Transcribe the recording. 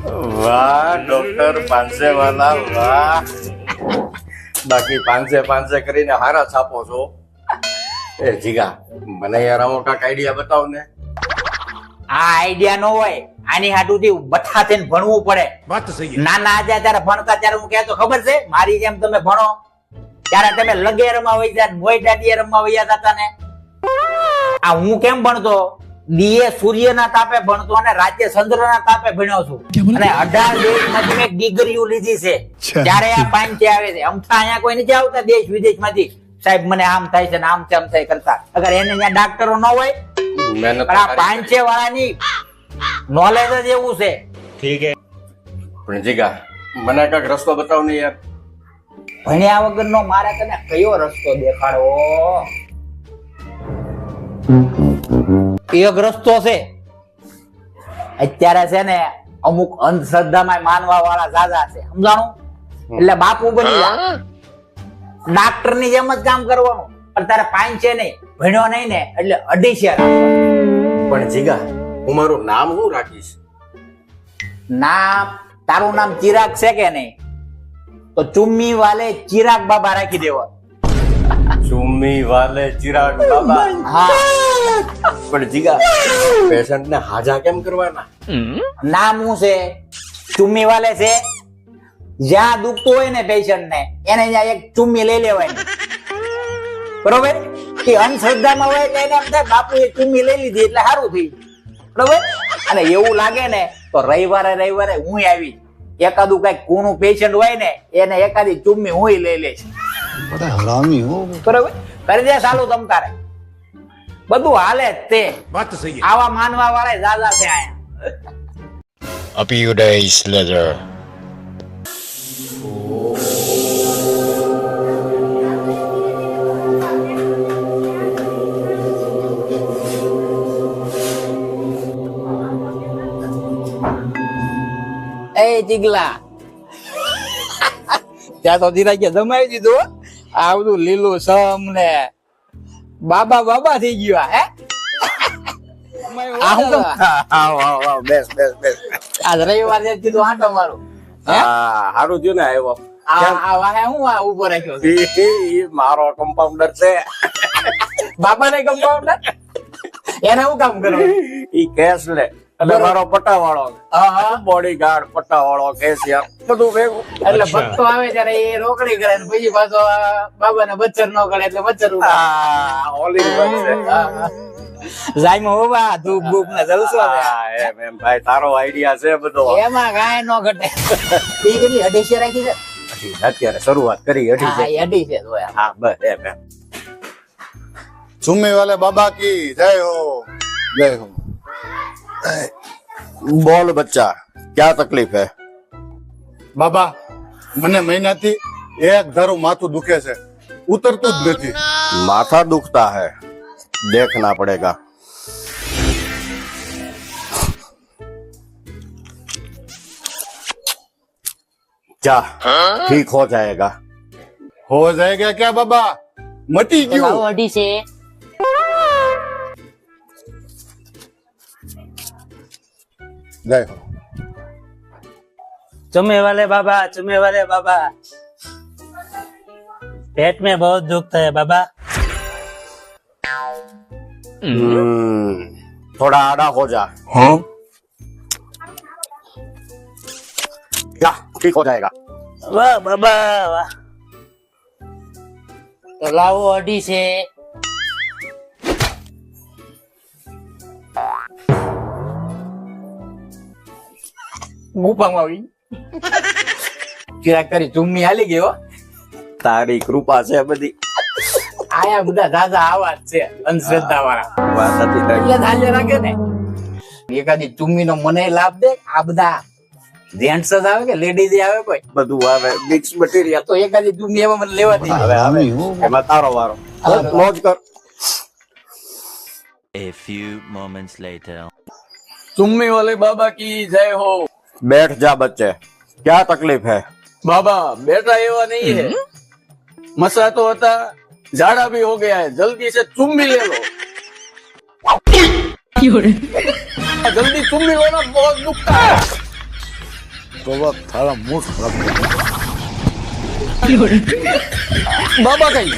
વાહ ડોક્ટર પાંચસે વાલા વાહ, બાકી પાંચસે કરીને હારા છાપો છો. એ જીગા મને યાર આમાં કાંઈક આઈડિયા બતાવ ને. આ આઈડિયા નો હોય, આની હાટુથી બઠા થઈને ભણવું પડે. નાના હતા ત્યારે ભણતા ત્યારે હું કહેતો ખબર છે, મારી જેમ તમે ભણો ત્યારે તમે લગે રમવા વઈ જા, મોય દાડીએ રમવા વયા જતા ને. આ હું કેમ ભણતો, દીએ સૂર્યના તાપે ભણતો અને રાતે ચંદ્રના તાપે ભણ્યો છું. અને 18 દેશમાંથી મેં ડિગ્રીઓ લીધી છે. ત્યારે આ પાંચે આવે છે. અમથા અહીંયા કોઈ નથી આવતા દેશ વિદેશમાંથી, સાહેબ મને આમ થાય છે ને આમ તેમ થાય કરતા. અગર એને ત્યાં ડાક્ટરો ન હોય, મહેનત પણ આ પાંચે વાળાની નોલેજ જ એવું છે. ઠીક હે, પણ જીગા મને કાંઈક રસ્તો બતાવ ને યાર. ભણ્યા વગરનો મારે તને કયો રસ્તો દેખાડવો? એક રસ્તો છે, અત્યારે છે ને અમુક અંધશ્રદ્ધામાં માનવા વાળા દાદા છે, સમજાણું? એટલે બાપુ બની જા, ડાક્ટર ની જેમ જ કામ કરવાનું. પણ તારે પાંચે નહીં, ભણ્યો નહીં ને એટલે 250 રાખવાનું. પણ જીગા હું મારું નામ શું રાખીશ? નામ તારું નામ ચિરાગ છે કે નહીં, તો ચુમ્મી વાલે ચિરાગ બાબા રાખી દેવા. ચુમ્મી વાલે ચિરાગ બાબા. હા, પણ જીગા પેશન્ટ ને હાજા કેમ કરવાના? નામ શું છે? ચુમ્મી વાલે છે. જ્યાં દુખતું હોય ને પેશન્ટ ને, એને ત્યાં એક ચુમ્મી લઈ લેવાની, બરોબર? કે અંધશ્રદ્ધામાં હોય એટલે એને એમ થાય બાપુ એ ચુમ્મી લઈ લીધી એટલે સારું થઈ, બરોબર? અને એવું લાગે ને તો રવિવારે હું આવી, એકાદું કઈક કોનું પેશન્ટ હોય ને એને એકાદી ચુમ્મી હું લઈ લઈશ. હરામી હો. બરોબર, કરી દે ચાલુ તમ તારે, બધું હાલે જ તે. આવા માનવા વાળા દાદા છે આયા. A few days later. એ ચીગલા, ત્યાં તો ધીરાજે જમાવી દીધું. આ બધું લીલું સમ ને બાબા બાબા થઈ ગયું. હે આ હું કેમ? બેસ બેસ બેસ. આજ રવિવાર છે કીધું આંટો મારું. હા સારું થયું ને આવ્યો. આ વાહે હું આ ઉભો રાખ્યો છે? ઈ મારો કમ્પાઉન્ડર છે. બાબા ને કમ્પાઉન્ડર, એને હું કામ કરવું? ઈ કેસ લે અને મારો પટ્ટાવાળો, બોડીગાર્ડ, પટ્ટાવાળો, કેશિયર બધું ભેગું. એટલે ભક્તો આવે ત્યારે એ રોકડી કરે ને પછી પાછો બાબા ને બચ્ચર ન કરે એટલે બચ્ચર ઓલી બનશે. જાયમાં હોવા ધૂપ બૂપ ને જલસો છે. એમ ભાઈ તારો આઈડિયા છે બધો. એમાં કાંઈ ન ઘટે. એ કેટલી 250 રાખી છે? અત્યારે શરૂઆત કરી 250. છે તો યાર. હા બસ એમ એમ. चुम्मी वाले बाबा की जय हो, जय हो. બોલ બચ્ચા, ક્યાં તકલીફ હે? બાબા મને મહિનાથી એક ધારું માથું દુખે છે, ઉતરતું જ નથી. માથા દુખતા है, देखना पड़ेगा. क्या ठीक हो जाएगा? हो जाएगा क्या बाबा? मटी क्यों? અઢી છે. जय हो. चुम्मे वाले बाबा, चुम्मे वाले बाबा, पेट में बहुत दुखता है बाबा. थोड़ा आड़ा हो जा. हाँ क्या ठीक हो जाएगा? वाह बाबा वाह. તો લાવો અઢી છે. ગુફામાં આવી ચિરાગ કરી ચુમ્મી હાલી ગયો. તારી કૃપા છે બધી. આયા બધા દાદા આવા જ છે અંધશ્રદ્ધા વાળા. વાત હતી તારી. એટલે ધાલ્ય રાખે ને એકાદી ચુમ્મી નો મને લાભ દે. આ બધા જેન્ટ્સ જ આવે કે લેડીઝ આવે કોઈ? બધું આવે, મિક્સ મટીરિયલ. તો એકાદી ચુમ્મી એમાં મને લેવા દે. હવે આવે એમાં તારો વારો. મોજ કર. A few moments later. चुम्मी वाले बाबा की जय हो. बैठ जा बच्चे, क्या तकलीफ है? बाबा बेटा एवा नहीं है, मसा तो होता, झाड़ा भी हो गया है, जल्दी से चुम्मी ले लो. जल्दी चुम्मी लो ना, बहुत दुखता है. बाबा थारा मूड खराब बाबा कहीं